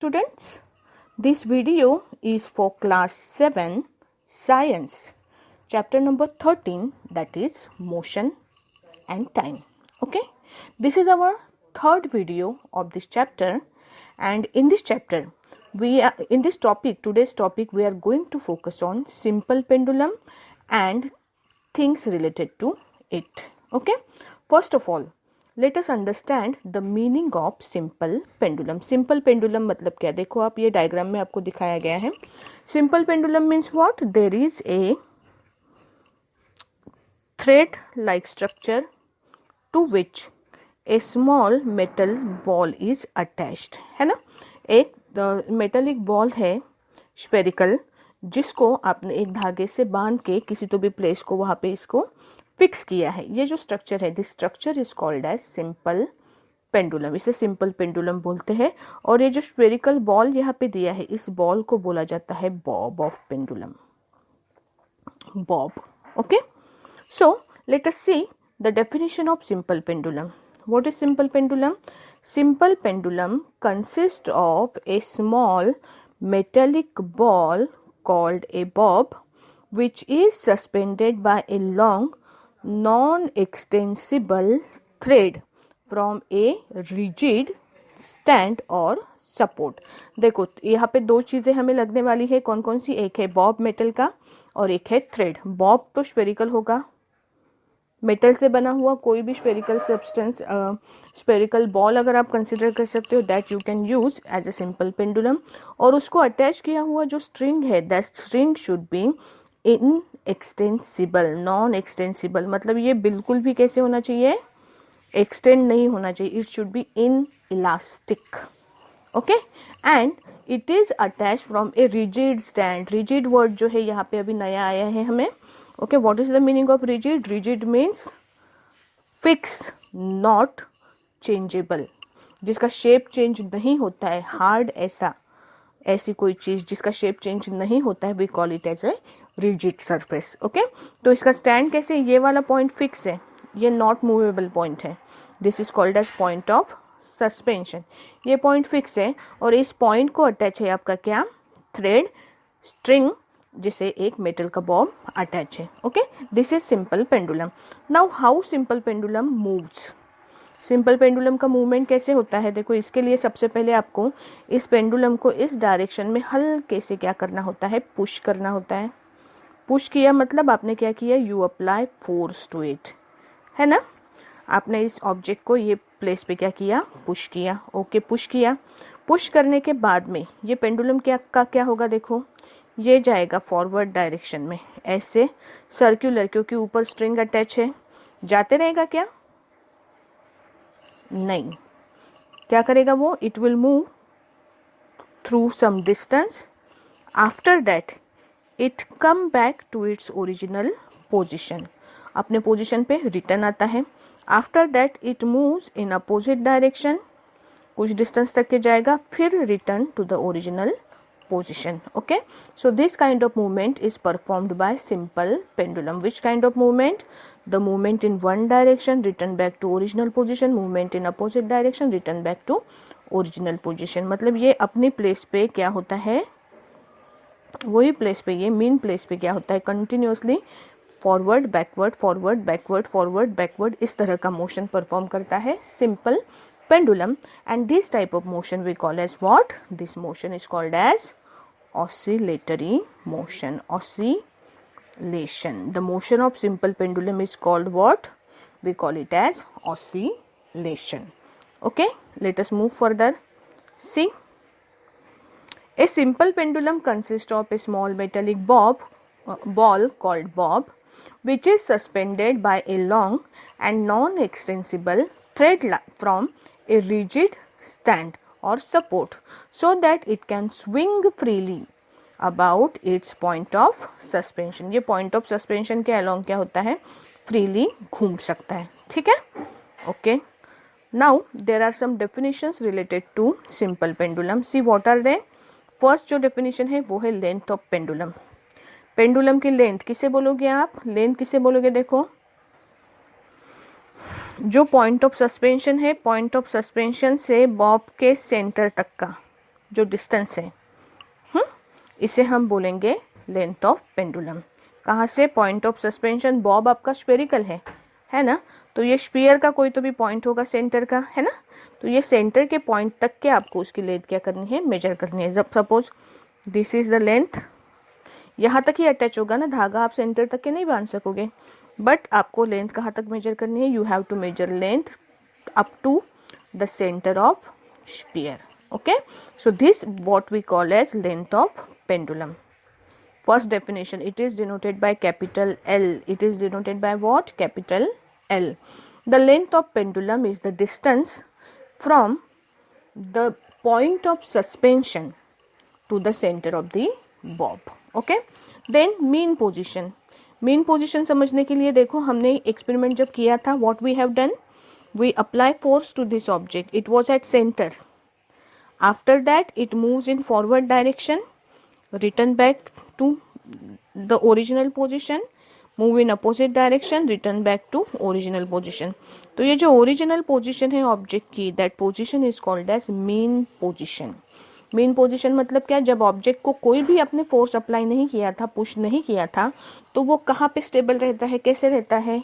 Students, this video is for class 7 science chapter number 13, that is motion and time. Okay, this is our third video of this chapter, and in this chapter today's topic we are going to focus on simple pendulum and things related to it. Okay, first of all, let us understand the meaning of simple pendulum. Simple pendulum मतलब क्या, देखो आप ये diagram में आपको दिखाया गया है. Simple pendulum means what, there is a thread like structure to which a small metal ball is attached, है ना. एक मेटेलिक बॉल है स्फेरिकल, जिसको आपने एक धागे से बांध के किसी तो भी प्लेस को वहां पे इसको फिक्स किया है. ये जो स्ट्रक्चर है, this structure is called as simple pendulum. इसे सिंपल पेंडुलम बोलते हैं. और ये जो स्फेरिकल बॉल यहाँ पे दिया है, इस बॉल को बोला जाता है Bob of pendulum. Bob. Okay, so let us see the definition of simple pendulum. What is simple pendulum? Simple pendulum consist of A small metallic ball called a bob, which is suspended by a long non-extensible thread from a rigid stand or support. देखो यहाँ पे दो चीजें हमें लगने वाली है. कौन कौन सी? एक है बॉब मेटल का और एक है थ्रेड. बॉब तो स्फेरिकल होगा, मेटल से बना हुआ कोई भी स्फेरिकल सब्सटेंस, स्फेरिकल बॉल अगर आप कंसिडर कर सकते हो, that you can use as a simple pendulum. और उसको अटैच किया हुआ जो स्ट्रिंग है, that string should be inextensible, non extensible. मतलब ये बिल्कुल भी कैसे होना चाहिए, एक्सटेंड नहीं होना चाहिए. It should be in elastic. Okay, and it is attach from a rigid stand. Rigid word जो है यहाँ पे अभी नया आया है हमें. Okay, what is the meaning of rigid? Rigid means fix, not changeable, जिसका शेप चेंज नहीं होता है. हार्ड, ऐसी कोई चीज जिसका शेप चेंज नहीं होता है, we call it as a rigid surface. Okay, तो इसका स्टैंड कैसे, ये वाला पॉइंट फिक्स है, ये नॉट मूवेबल पॉइंट है. This is called as point of suspension. ये पॉइंट फिक्स है और इस पॉइंट को अटैच है आपका क्या, थ्रेड, स्ट्रिंग, जिसे एक मेटल का बॉब अटैच है. Okay, this is simple pendulum. Now how simple pendulum moves. Simple pendulum का मूवमेंट कैसे होता है? देखो, इसके लिए सबसे पहले आपको इस पेंडुलम को इस डायरेक्शन में हल्के से क्या करना होता है, पुश करना होता है. पुश किया मतलब आपने क्या किया, you apply force to it, है ना. आपने इस ऑब्जेक्ट को ये प्लेस पे क्या किया, पुश किया. ओके, पुश किया. पुश करने के बाद में ये पेंडुलम क्या होगा, देखो ये जाएगा फॉरवर्ड डायरेक्शन में, ऐसे सर्कुलर, क्योंकि ऊपर स्ट्रिंग अटैच है. जाते रहेगा क्या? नहीं. क्या करेगा वो? It will move through some distance. After that it come back to its original position. अपने पोजिशन पे रिटर्न आता है. After that it moves in opposite direction, कुछ डिस्टेंस तक के जाएगा, फिर return to the original position. Okay, so this kind of movement is performed by simple pendulum. Which kind of movement? The movement in one direction, return back to original position. Movement in opposite direction, return back to original position. मतलब ये अपनी place पे क्या होता है, वही place पे, ये मेन प्लेस पे क्या होता है, continuously forward backward, forward backward, forward backward, इस तरह का मोशन परफॉर्म करता है simple pendulum. And this type of motion we call as what? This motion is called as oscillatory motion. Oscillation. The motion of simple pendulum is called what? We call it as oscillation. Okay, let us move further. See, a simple pendulum consists of a small metallic ball called bob, which is suspended by a long and non-extensible thread from a rigid stand or support, so that it can swing freely about its point of suspension. ये point of suspension के along क्या होता है, freely घूम सकता है. ठीक है. Okay, now there are some definitions related to simple pendulum. See what are they? First जो definition है वो है length of pendulum. पेंडुलम की लेंथ किसे बोलोगे आप, लेंथ किसे बोलोगे? देखो, जो पॉइंट ऑफ सस्पेंशन है, पॉइंट ऑफ सस्पेंशन से बॉब के सेंटर तक का, जो डिस्टेंस है, इसे हम बोलेंगे लेंथ ऑफ पेंडुलम। कहाँ से? Point of suspension. बॉब आपका स्फेरिकल है ना, तो ये स्फीयर का कोई तो भी पॉइंट होगा सेंटर का, है ना, तो ये सेंटर के पॉइंट तक के आपको उसकी लेंथ क्या करनी है? मेजर करनी है। जब suppose this is the length, यहाँ तक ही अटैच होगा ना धागा, आप सेंटर तक के नहीं बांध सकोगे, बट आपको लेंथ कहाँ तक मेजर करनी है? You have to measure length up to the centre of sphere. Okay, so this what we call as length of pendulum. First definition, it is denoted by capital L. It is denoted by what? Capital L. The length of pendulum is the distance from the point of suspension to the center of the bob. Okay, then mean position. mean position समझने के लिए देखो, हमने experiment जब किया था, what we have done, we apply force to this object. It was at center. After that it moves in forward direction, return back to the original position, move in opposite direction, return back to original position. तो ये जो original position है object की, that position is called as mean position. mean position मतलब क्या? जब object को कोई भी अपने force apply नहीं किया था, push नहीं किया था, तो वो कहाँ पे stable रहता है, कैसे रहता है?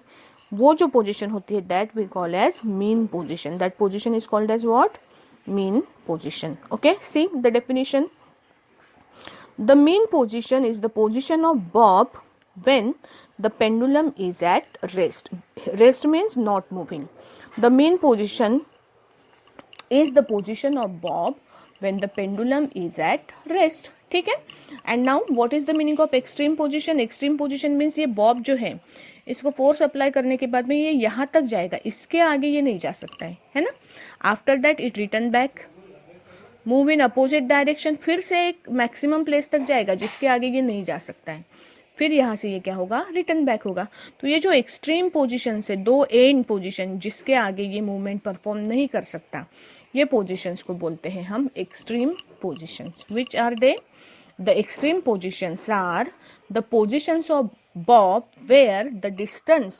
वो जो position होती है that we call as mean position. That position is called as what? mean position. Okay, see the definition. The mean position is the position of bob when the pendulum is at rest. Rest means not moving. The mean position is the position of bob when the pendulum is at rest. ठीक है, and now what is the meaning of extreme position? Extreme position means ये Bob जो है, इसको force apply करने के बाद में ये यहाँ तक जाएगा, इसके आगे ये नहीं जा सकता है ना। After that it return back, move in opposite direction, फिर से एक मैक्सिमम प्लेस तक जाएगा जिसके आगे ये नहीं जा सकता है, फिर यहाँ से ये क्या होगा? रिटर्न बैक होगा। तो ये जो एक्सट्रीम पोजीशन से दो एंड पोजीशन जिसके आगे ये मूवमेंट परफॉर्म नहीं कर सकता, ये पोजीशंस को बोलते हैं हम extreme positions. Which are they? The extreme positions are the positions of bob where the distance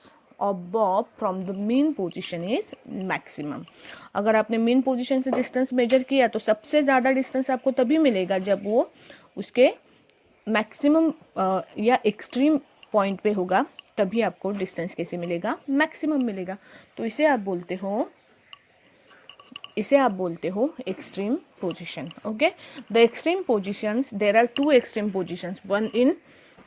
of bob from the mean position is maximum. अगर आपने mean position से distance measure किया तो सबसे ज़्यादा distance आपको तभी मिलेगा जब वो उसके maximum या extreme point पे होगा, तभी आपको distance कैसे मिलेगा? maximum मिलेगा। तो इसे आप बोलते हो extreme position. Okay, the extreme positions, there are two extreme positions, one in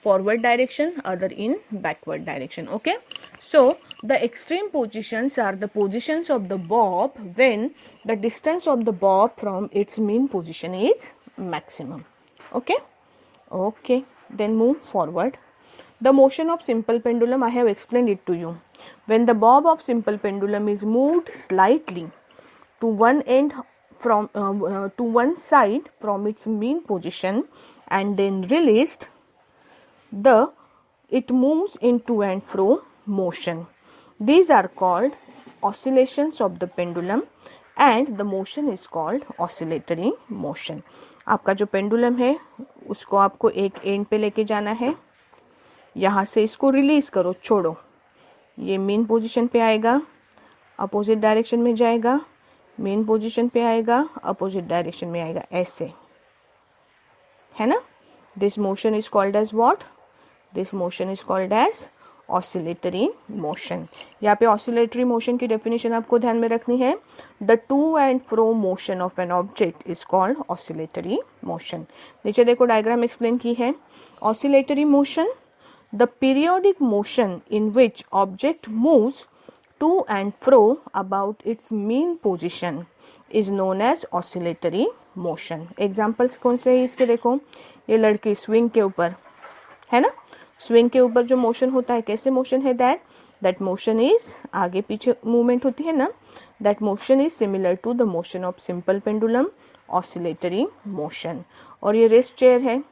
forward direction, other in backward direction. Okay, so the extreme positions are the positions of the bob when the distance of the bob from its mean position is maximum. Okay, then move forward. The motion of simple pendulum, I have explained it to you. When the bob of simple pendulum is moved slightly to one end from to one side from its mean position and then released, it moves in to and fro motion. These are called oscillations of the pendulum and the motion is called oscillatory motion. आपका जो pendulum है उसको आपको एक and पे लेके जाना है, यहाँ से इसको रिलीज करो, छोड़ो, ये मेन पोजीशन पे आएगा, अपोजिट डायरेक्शन में जाएगा, मेन पोजीशन पे आएगा, अपोजिट डायरेक्शन में आएगा, ऐसे है ना। This motion is called as what? This motion is called as oscillatory motion. यहाँ पे ऑसिलेटरी मोशन की डेफिनेशन आपको ध्यान में रखनी है। The to and fro motion of an object is called oscillatory motion. नीचे देखो डायग्राम एक्सप्लेन की है। Oscillatory motion, the periodic motion in which object moves to and fro about its mean position is known as oscillatory motion. Examples कौन से है इसके? देखो, ये लड़की स्विंग के ऊपर है ना, स्विंग के ऊपर जो मोशन होता है, कैसे मोशन है? दैट मोशन इज, आगे पीछे मूवमेंट होती है ना, that motion is similar to the motion of simple pendulum, oscillatory motion. और ये रेस्ट चेयर है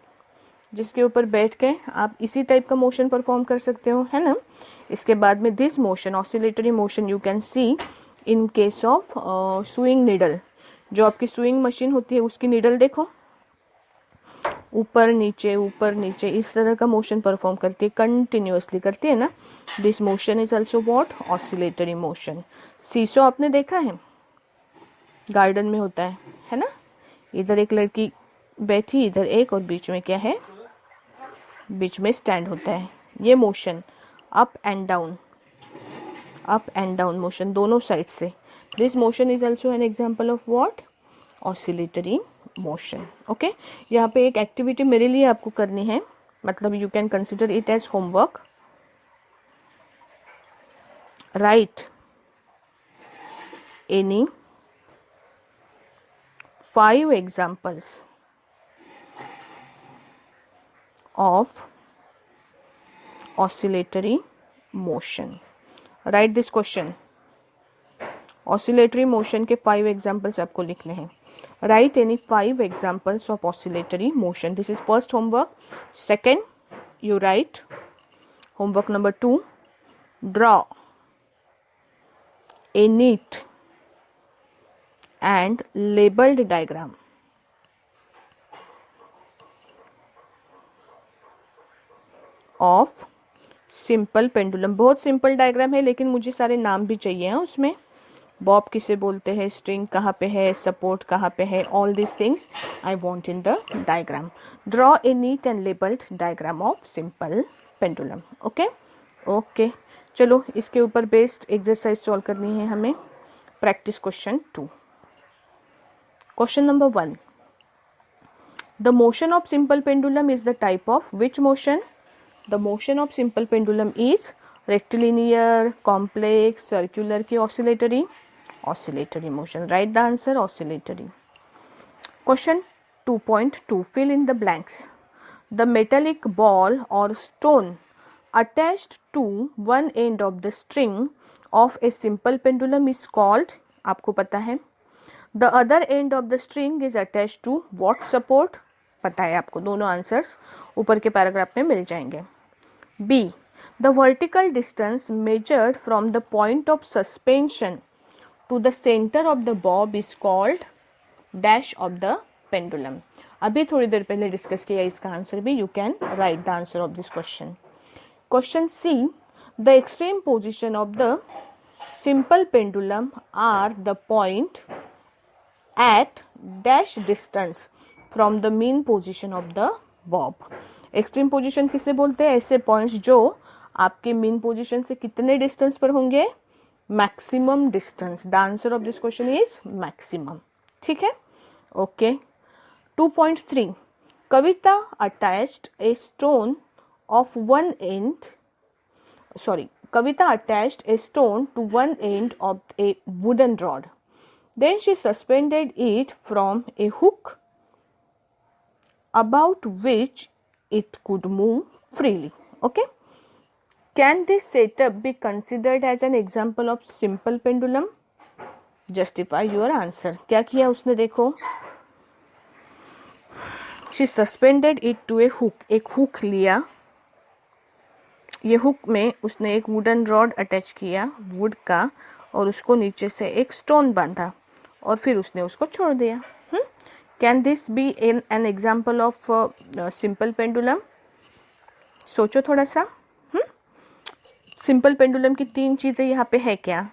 जिसके ऊपर बैठ के आप इसी टाइप का मोशन परफॉर्म कर सकते हो, है ना। इसके बाद में this motion, oscillatory motion, you can see in case of swing needle. जो आपकी स्विंग मशीन होती है उसकी नीडल देखो, ऊपर नीचे इस तरह का मोशन परफॉर्म करती है, कंटिन्यूअसली करती है ना। This motion is also what? Oscillatory motion. Seesaw आपने देखा है, गार्डन में होता है ना, इधर एक लड़की बैठी, इधर एक, और बीच में क्या है, बीच में स्टैंड होता है। ये motion up and down motion दोनों साइड से, this motion is also an example of what, oscillatory motion. Okay, यहाँ पे एक एक्टिविटी मेरे लिए आपको करनी है, मतलब you can consider it as homework. Write any 5 examples of oscillatory motion. Write this question. Oscillatory motion के 5 examples आपको लिखने हैं। Write any 5 examples of oscillatory motion. This is first homework. Second, you write homework number 2. Draw a neat and labeled diagram of simple pendulum. बहुत simple diagram है, लेकिन मुझे सारे नाम भी चाहिए हैं उसमें। बॉब किसे बोलते हैं, स्ट्रिंग कहाँ पे है, सपोर्ट कहाँ पे है, all this things I want in the diagram. Draw a neat and labelled diagram of simple pendulum. Okay, चलो इसके ऊपर बेस्ड एक्सरसाइज सॉल्व करनी है हमें। Practice question 2। Question number 1, the motion of simple pendulum is the type of which motion? The motion of simple pendulum is rectilinear, complex, circular की oscillatory? Oscillatory motion. Write the answer, oscillatory. Question 2.2, fill in the blanks. The metallic ball or stone attached to one end of the string of a simple pendulum is called, आपको पता है। The other end of the string is attached to what support? पता है आपको। दोनों answers ऊपर के paragraph में मिल जाएंगे। B, the vertical distance measured from the point of suspension to the center of the bob is called dash of the pendulum. अभी थोड़ी देर पहले डिस्कस किया इसका आंसर भी। You can write the answer of this question. Question C, the extreme position of the simple pendulum are the point at dash distance from the mean position of the bob. Extreme position किसे बोलते हैं? ऐसे points जो आपके mean position से कितने distance पर होंगे? Maximum distance. The answer of this question is maximum. ठीक है, okay. 2.3, Kavita attached a stone of one end, Kavita attached a stone to one end of a wooden rod, then she suspended it from a hook about which it could move freely. Okay, can this setup be considered as an example of simple pendulum? Justify your answer. क्या किया उसने? देखो, she suspended it to a hook. एक hook लिया, ये hook में उसने एक वुडन रॉड अटैच किया वुड का, और उसको नीचे से एक स्टोन बांधा, और फिर उसने उसको छोड़ दिया। Can this be an example of simple pendulum? सोचो थोड़ा सा। सिंपल पेंडुलम की 3 चीज़ें यहाँ पे है क्या?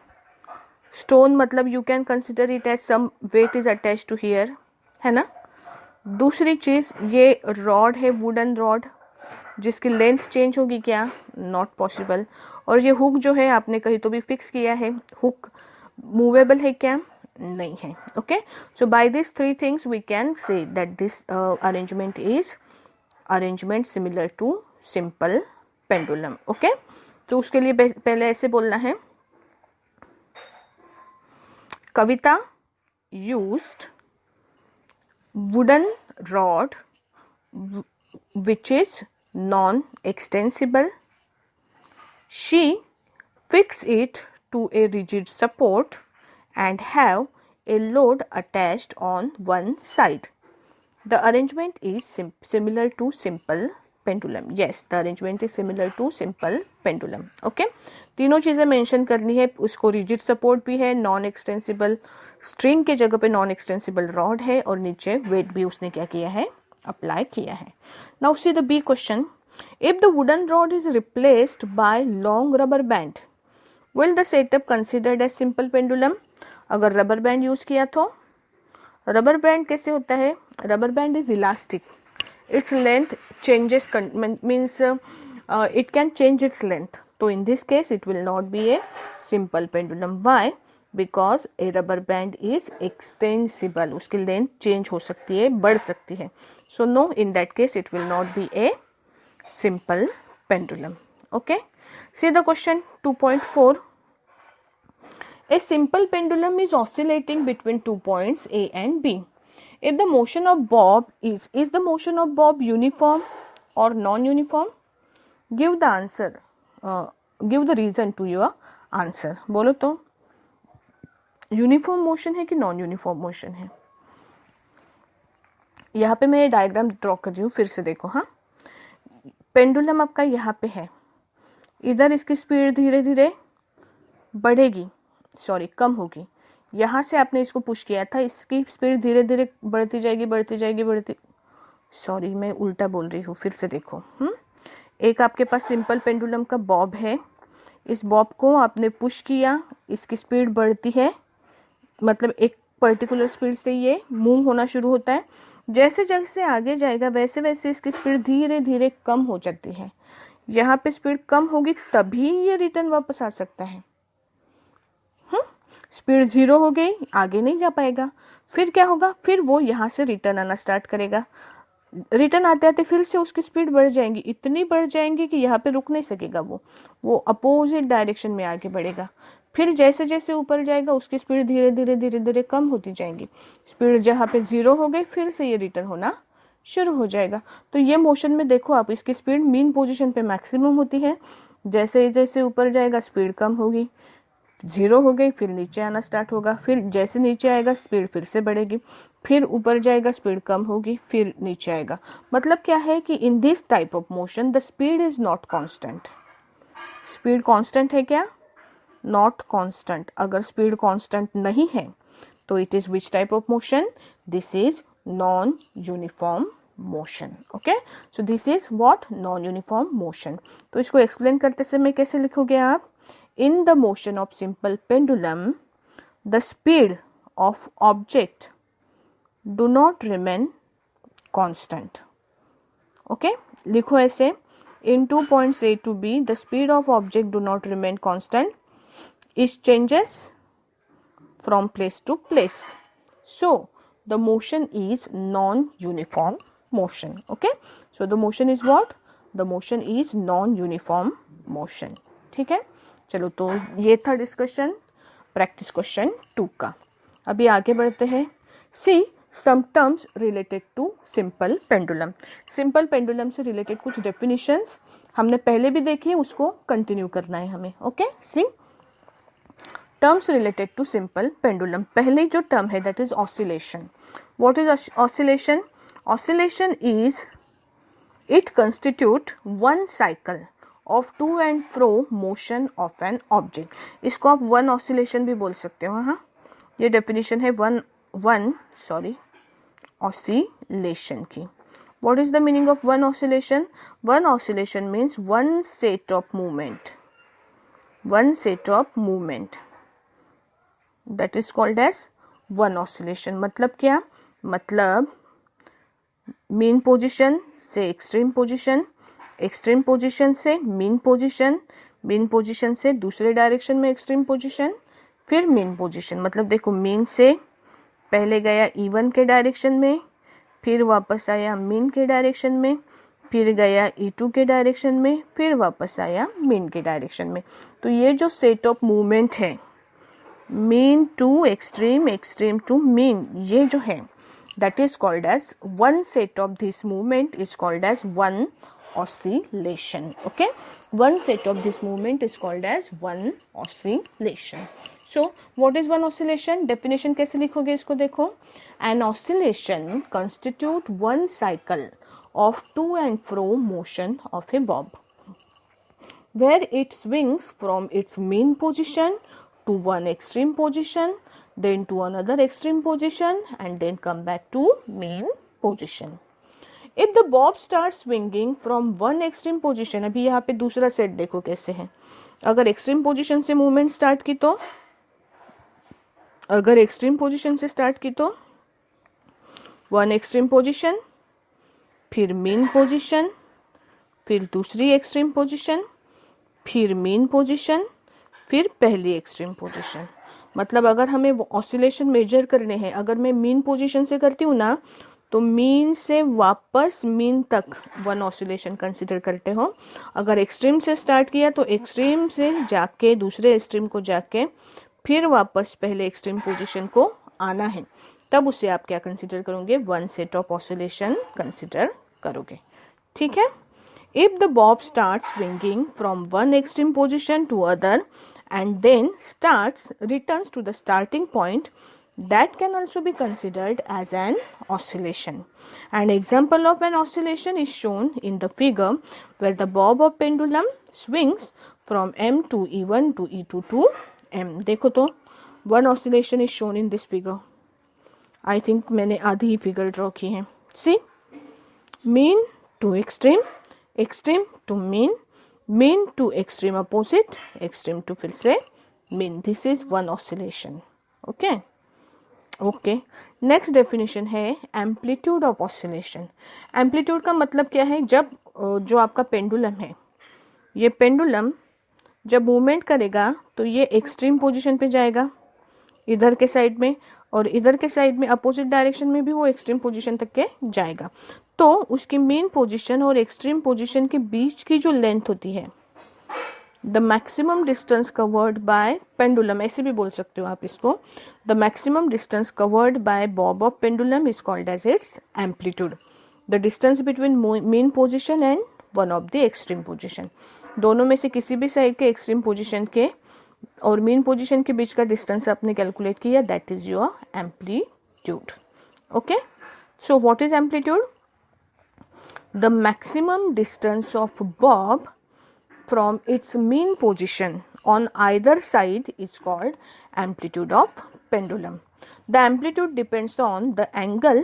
स्टोन मतलब you can consider it as some weight is attach to here, है ना। दूसरी चीज़ ये रॉड है, वुडन रॉड, जिसकी लेंथ चेंज होगी क्या? Not possible. और ये हुक जो है आपने कहीं तो भी फिक्स किया है, हुक मूवेबल है क्या? नहीं है। Okay, so by this 3 things we can say that this arrangement is arrangement similar to simple pendulum. Okay, तो उसके लिए पहले ऐसे बोलना है, कविता used wooden rod which is non-extensible. She fixed it to a rigid support and have a load attached on one side. The arrangement is similar to simple pendulum. Yes, the arrangement is similar to simple pendulum. Okay, तीनों चीज़ें mention करनी है। उसको rigid support भी है, non extensible string के जगह पे नॉन एक्सटेंसिबल रॉड है, और नीचे वेट भी उसने क्या किया है? अप्लाई किया है। Now see the B question. If the wooden rod is replaced by long rubber band, will the setup considered as simple pendulum? अगर रबर बैंड यूज किया तो रबर बैंड कैसे होता है? Rubber band is elastic, its length changes means it can change its length. So in this case it will not be a simple pendulum. Why? Because a rubber band is extensible, उसकी length change हो सकती है, बढ़ सकती है. So no, in that case it will not be a simple pendulum. Okay, see the question 2.4. A simple pendulum is oscillating between 2 points A and B. If the motion of bob is the motion of bob uniform or non-uniform? Give the answer. Give the reason to your answer. बोलो तो uniform motion है कि non uniform motion है? यहाँ पे मैं diagram draw कर रही हूँ, फिर से देखो. हाँ, पेंडुलम आपका यहाँ पे है, इधर इसकी स्पीड धीरे धीरे बढ़ेगी, सॉरी कम होगी. यहाँ से आपने इसको पुश किया था, इसकी स्पीड धीरे धीरे बढ़ती जाएगी, बढ़ती जाएगी, बढ़ती, सॉरी मैं उल्टा बोल रही हूँ, फिर से देखो. एक आपके पास सिंपल पेंडुलम का बॉब है, इस बॉब को आपने पुश किया, इसकी स्पीड बढ़ती है, मतलब एक पर्टिकुलर स्पीड से ये मूव होना शुरू होता है. जैसे जैसे आगे जाएगा वैसे वैसे इसकी स्पीड धीरे धीरे कम हो जाती है. यहाँ पे स्पीड कम होगी तभी ये रिटर्न वापस आ सकता है. स्पीड 0 हो गई, आगे नहीं जा पाएगा. फिर क्या होगा? फिर वो यहाँ से रिटर्न आना स्टार्ट करेगा. रिटर्न आते आते फिर से उसकी स्पीड बढ़ जाएंगी, इतनी बढ़ जाएंगी कि यहाँ पे रुक नहीं सकेगा, वो अपोजिट डायरेक्शन में आगे बढ़ेगा. फिर जैसे जैसे ऊपर जाएगा उसकी स्पीड धीरे धीरे धीरे धीरे कम होती जाएंगी. स्पीड जहाँ पे 0 हो गई फिर से ये रिटर्न होना शुरू हो जाएगा. तो ये मोशन में देखो आप, इसकी स्पीड मीन पोजीशन पे मैक्सिमम होती है, जैसे जैसे ऊपर जाएगा स्पीड कम होगी, 0 हो गई, फिर नीचे आना स्टार्ट होगा, फिर जैसे नीचे आएगा स्पीड फिर से बढ़ेगी, फिर ऊपर जाएगा स्पीड कम होगी, फिर नीचे आएगा. मतलब क्या है कि in this type of motion the speed is not constant. Speed constant है क्या? Not constant. अगर स्पीड कांस्टेंट नहीं है तो it is which type of motion? This is non uniform motion. Okay, so this is what? Non uniform motion. तो इसको explain करते समय कैसे लिखोगे आप? In the motion of simple pendulum, the speed of object do not remain constant. Okay, लिखो ऐसे. In 2 points A to B, the speed of object do not remain constant. It changes from place to place. So the motion is non-uniform motion. Okay, so the motion is what? The motion is non-uniform motion. ठीक है, चलो तो ये था discussion practice question 2 का. अभी आगे बढ़ते हैं. See some terms related to simple pendulum. Simple pendulum से रिलेटेड कुछ डेफिनेशंस हमने पहले भी देखी है, उसको कंटिन्यू करना है हमें. Okay, see terms related to simple pendulum. पहले जो टर्म है that is oscillation. What is oscillation? Oscillation is it constitute one cycle of to and fro motion of an object. इसको आप वन ऑसिलेशन भी बोल सकते हो. हाँ, ये डेफिनेशन है ऑसिलेशन की. What is the meaning of one oscillation? One oscillation means one set of movement. One set of movement. That is called as one oscillation. मतलब क्या? मतलब mean position से extreme position, एक्सट्रीम पोजीशन से mean position, mean position से दूसरे direction में extreme position, फिर mean position. मतलब देखो, मीन से पहले गया E1 के डायरेक्शन में, फिर वापस आया मीन के डायरेक्शन में, फिर गया E2 के डायरेक्शन में, फिर वापस आया मीन के डायरेक्शन में. तो ये जो सेट ऑफ मूवमेंट है, mean to extreme, extreme to mean, ये जो है that is called as one set of this movement is called as one oscillation. Okay, one set of this movement is called as one oscillation. So what is one oscillation? Definition कैसे लिखोगे इसको? देखो, an oscillation constitute one cycle of to and fro motion of a bob where it swings from its mean position to one extreme position, then to another extreme position, and then come back to mean position. If the bob starts swinging from one extreme position, अभी यहाँ पे दूसरा set देखो कैसे है. अगर extreme position से movement start की तो, अगर एक्सट्रीम पोजीशन से स्टार्ट की तो वन एक्सट्रीम पोजीशन, फिर मीन पोजीशन, फिर दूसरी एक्सट्रीम पोजीशन, फिर मीन पोजीशन, फिर पहली एक्सट्रीम पोजीशन। मतलब अगर हमें ऑसिलेशन मेजर करने हैं, अगर मैं मीन पोजीशन से करती हूँ ना, तो मीन से वापस मीन तक वन ऑसिलेशन कंसिडर करते हो। अगर एक्सट्रीम से स्टार्ट किया तो एक्सट्रीम से जाके दूसरे एक्सट्रीम को जाके फिर वापस पहले एक्सट्रीम पोजीशन को आना है, तब उसे आप क्या कंसिडर करोगे, one set of oscillation consider करोगे। ठीक है। If the bob starts swinging from one extreme position to other and then returns to the starting point, that can also be considered as an oscillation. An example of an oscillation is shown in the figure where the bob of pendulum swings from M to E1 to E2 to M. देखो तो one oscillation is shown in this figure. I think मैंने आधी ही figure draw की है। See, mean to extreme, extreme to mean, mean to extreme opposite, extreme to फिर से mean. This is one oscillation. Okay. Okay. Next definition है amplitude of oscillation. Amplitude का मतलब क्या है, जब जो आपका पेंडुलम है, ये पेंडुलम जब मूवमेंट करेगा तो ये एक्सट्रीम पोजीशन पे जाएगा इधर के साइड में, और इधर के साइड में अपोजिट डायरेक्शन में भी वो एक्सट्रीम पोजीशन तक के जाएगा। तो उसकी मेन पोजीशन और एक्सट्रीम पोजीशन के बीच की जो लेंथ होती है, the maximum distance covered by pendulum, ऐसे भी बोल सकते हो आप इसको, the maximum distance covered by bob of pendulum is called as its amplitude. The distance between mean position and one of the extreme position, दोनों में से किसी भी साइड के एक्सट्रीम पोजीशन के और मेन पोजीशन के बीच का डिस्टेंस आपने कैलकुलेट किया, that is your amplitude. Okay, so what is amplitude? The maximum distance of Bob from its mean position on either side is called amplitude of pendulum. The amplitude depends on the angle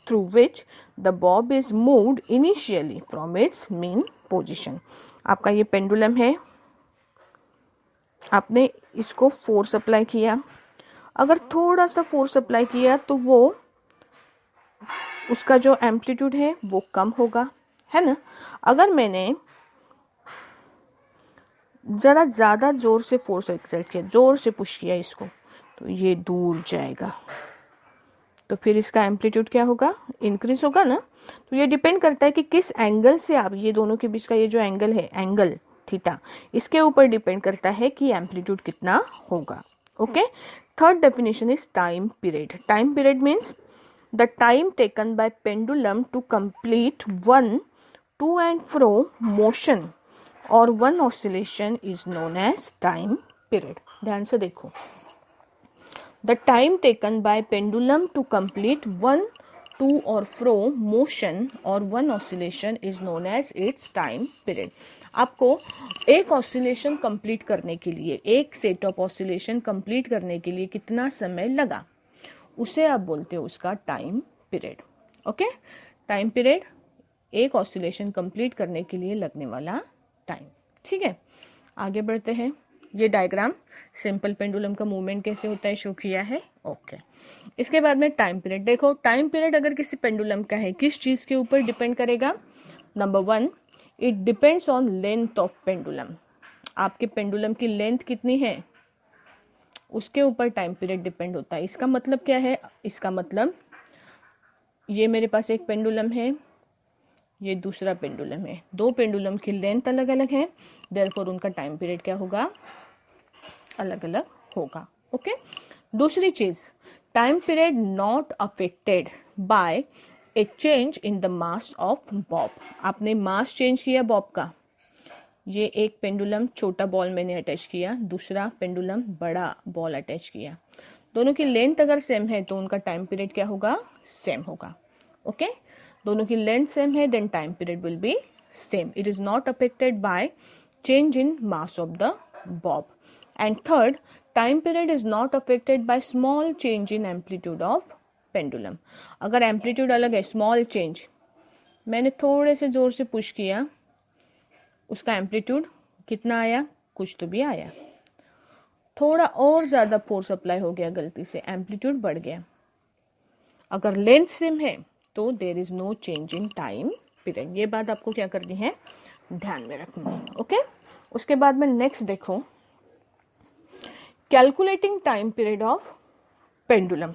through which the bob is moved initially from its mean position. आपका ये pendulum है, आपने इसको force apply किया, अगर थोड़ा सा force apply किया तो वो उसका जो एम्पलीट्यूड है वो कम होगा, है ना। अगर मैंने ज़रा ज़्यादा ज़ोर से फोर्स एक्सर्ट किया, ज़ोर से पुश किया इसको, तो ये दूर जाएगा, तो फिर इसका एम्पलीट्यूड क्या होगा, इंक्रीज होगा ना। तो ये डिपेंड करता है कि किस एंगल से आप, ये दोनों के बीच का ये जो एंगल है, एंगल थीटा, इसके ऊपर डिपेंड करता है कि एम्पलीट्यूड कितना होगा। Okay, third definition is time period. Time period means the time taken by pendulum to complete one to and fro motion और one oscillation is known as time period. ध्यान से देखो, the time taken by pendulum to complete one to और fro motion और one oscillation is known as its time period. आपको एक oscillation complete करने के लिए, एक सेट ऑफ ऑसिलेशन कंप्लीट करने के लिए कितना समय लगा, उसे आप बोलते हो उसका time period. Okay, time period एक ऑसिलेशन कंप्लीट करने के लिए लगने वाला टाइम। ठीक है, आगे बढ़ते हैं। ये डायग्राम सिंपल पेंडुलम का मूवमेंट कैसे होता है शो किया है। ओके, इसके बाद में टाइम पीरियड देखो। टाइम पीरियड अगर किसी पेंडुलम का है, किस चीज के ऊपर डिपेंड करेगा? Number one, it depends on length of pendulum. आपके पेंडुलम की लेंथ कितनी है उसके ऊपर टाइम पीरियड डिपेंड होता है। इसका मतलब क्या है? इसका मतलब ये मेरे पास एक पेंडुलम है, ये दूसरा पेंडुलम है, दो पेंडुलम की लेंथ अलग अलग है, देयरफॉर उनका टाइम पीरियड क्या होगा? अलग अलग होगा। ओके, दूसरी चीज, time period not affected bye A change in the mass of Bob. आपने मास चेंज किया बॉब का, ये एक पेंडुलम छोटा बॉल मैंने अटैच किया, दूसरा पेंडुलम बड़ा बॉल अटैच किया, दोनों की लेंथ अगर सेम है तो उनका टाइम पीरियड क्या होगा? सेम होगा। ओके, दोनों की लेंथ सेम है, then time period will be same. It is not affected by change in mass of the bob. And third, time period is not affected by small change in amplitude of pendulum. अगर amplitude अलग है, small change, मैंने थोड़े से जोर से push किया, उसका एम्पलीट्यूड कितना आया? कुछ तो भी आया। थोड़ा और ज्यादा फोर्स अप्लाई हो गया गलती से, एम्पलीट्यूड बढ़ गया। अगर लेंथ सेम है तो there is no change in time period. ये बात आपको क्या करनी है, ध्यान में रखनी है। ओके, उसके बाद में नेक्स्ट देखो, calculating time period of pendulum.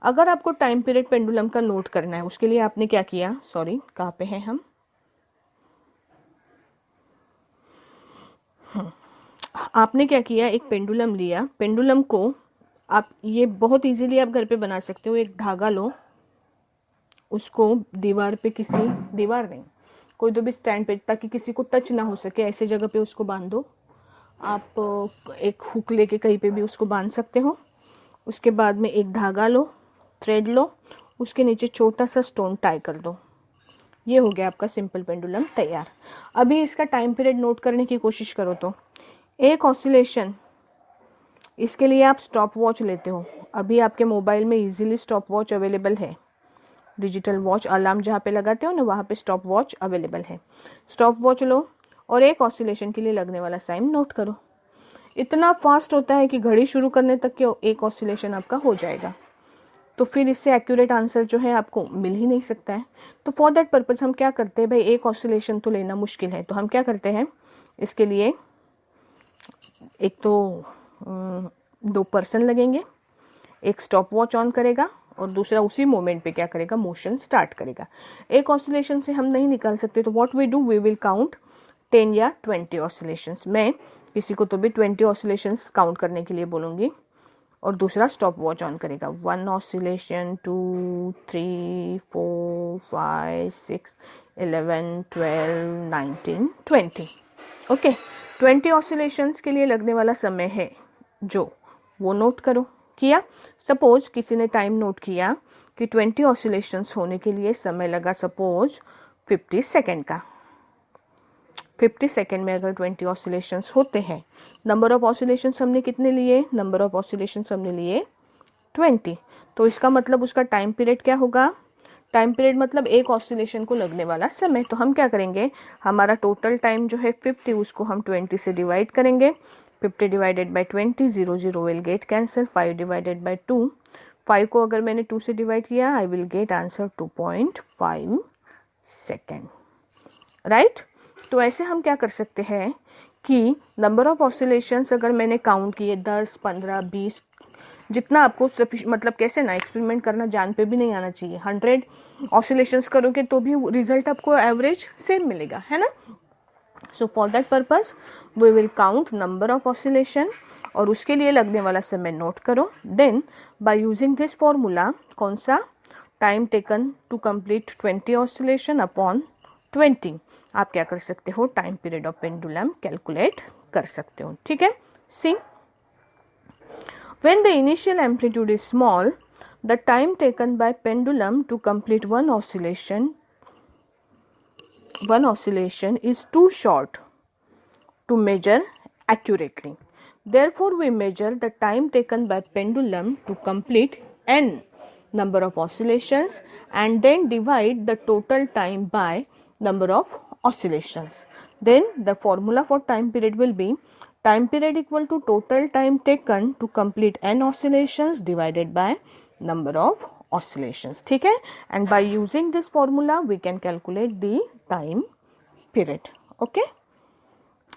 अगर आपको टाइम पीरियड पेंडुलम का नोट करना है, उसके लिए आपने क्या किया, सॉरी कहाँ पे हैं हम, आपने क्या किया, एक पेंडुलम लिया, पेंडुलम को आप ये बहुत इजीली आप घर पे बना सकते हो। एक धागा लो, उसको दीवार पे, किसी दीवार नहीं, कोई तो भी स्टैंड पे, ताकि किसी को टच ना हो सके, ऐसे जगह पे उसको बांध दो। आप एक हुक लेके कहीं पे भी उसको बांध सकते हो। उसके बाद में एक धागा लो, थ्रेड लो, उसके नीचे छोटा सा स्टोन टाई कर दो। ये हो गया आपका सिंपल पेंडुलम तैयार। अभी इसका टाइम पीरियड नोट करने की कोशिश करो तो एक ऑसिलेशन, इसके लिए आप स्टॉप वॉच लेते हो। अभी आपके मोबाइल में इजीली स्टॉप वॉच अवेलेबल है, डिजिटल वॉच अलार्म जहाँ पे लगाते हो ना, वहाँ पे स्टॉप वॉच अवेलेबल है। स्टॉप वॉच लो और एक ऑसिलेशन के लिए लगने वाला टाइम नोट करो। इतना फास्ट होता है कि घड़ी शुरू करने तक के एक ऑसिलेशन आपका हो जाएगा। तो फिर इससे एक्यूरेट आंसर जो है आपको मिल ही नहीं सकता है। तो फॉर दैट पर्पज हम क्या करते हैं भाई, एक ऑसिलेशन तो लेना मुश्किल है, तो हम क्या करते हैं, इसके लिए एक तो 2 पर्सन लगेंगे, एक स्टॉप वॉच ऑन करेगा और दूसरा उसी मोमेंट पे क्या करेगा, मोशन स्टार्ट करेगा। एक ऑसिलेशन से हम नहीं निकाल सकते, तो what we do, we will count 10 या 20 ऑसिलेशंस। मैं किसी को तो भी 20 ऑसिलेशंस काउंट करने के लिए बोलूँगी और दूसरा स्टॉप वॉच ऑन करेगा। 1 ऑसिलेशन, 2, 3, 4, 5, 6, 11, 12, 19, 20। ओके, 20 ऑसिलेशंस के लिए लगने वाला समय है जो, वो नोट करो। किया, सपोज किसी ने टाइम नोट किया कि 20 ऑसिलेशंस होने के लिए समय लगा सपोज 50 सेकेंड का। 50 सेकेंड में अगर 20 ऑसिलेशंस होते हैं, नंबर ऑफ ऑसिलेशंस हमने कितने लिए, नंबर ऑफ ऑसिलेशंस हमने लिए 20। तो इसका मतलब उसका टाइम पीरियड क्या होगा, टाइम पीरियड मतलब एक ऑसिलेशन को लगने वाला समय। तो हम क्या करेंगे, हमारा टोटल टाइम जो है 50, उसको हम 20 से डिवाइड करेंगे। 50 divided by 20, 0 0 will get cancel. 5 divided by 2, 5 को अगर मैंने 2 से डिवाइड किया, I will get answer 2.5 second, right. तो ऐसे हम क्या कर सकते हैं कि नंबर ऑफ ऑसिलेशंस अगर मैंने काउंट किए 10, 15, 20, जितना आपको मतलब कैसे ना, एक्सपेरिमेंट करना जान पे भी नहीं आना चाहिए। 100 ऑसिलेशंस करोगे तो भी रिजल्ट आपको एवरेज सेम मिलेगा, है ना। So for that purpose we will count number of oscillation और उसके लिए लगने वाला समय नोट करो। Then by using this formula, कौन सा, time taken to complete 20 oscillation upon 20, आप क्या कर सकते हो, time period of pendulum calculate कर सकते हो। ठीक है, सी, when the initial amplitude is small, the time taken by pendulum to complete one oscillation is too short to measure accurately. Therefore, we measure the time taken by pendulum to complete n number of oscillations and then divide the total time by number of oscillations. Then the formula for time period will be time period equal to total time taken to complete n oscillations divided by number of oscillations. ठीक है, and by using this formula we can calculate the time period. Okay,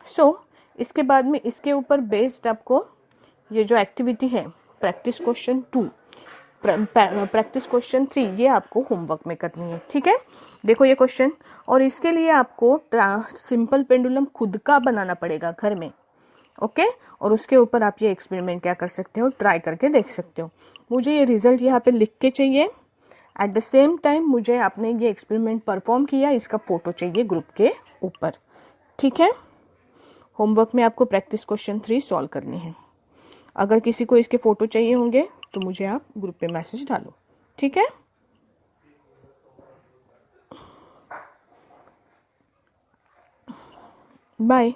so इसके बाद में इसके ऊपर based आपको ये जो एक्टिविटी है, प्रैक्टिस क्वेश्चन 2, प्रैक्टिस क्वेश्चन 3, ये आपको होमवर्क में करनी है। ठीक है, देखो ये क्वेश्चन, और इसके लिए आपको सिंपल पेंडुलम खुद का बनाना पड़ेगा घर में। ओके, और उसके ऊपर आप ये एक्सपेरिमेंट क्या कर सकते हो, ट्राई करके देख सकते हो। मुझे ये रिजल्ट यहाँ पे लिख के चाहिए, एट द सेम टाइम मुझे आपने ये एक्सपेरिमेंट परफॉर्म किया, इसका फोटो चाहिए ग्रुप के ऊपर। ठीक है, होमवर्क में आपको प्रैक्टिस क्वेश्चन 3 सॉल्व करनी है। अगर किसी को इसके फोटो चाहिए होंगे तो मुझे आप ग्रुप पे मैसेज डालो। ठीक है, बाय।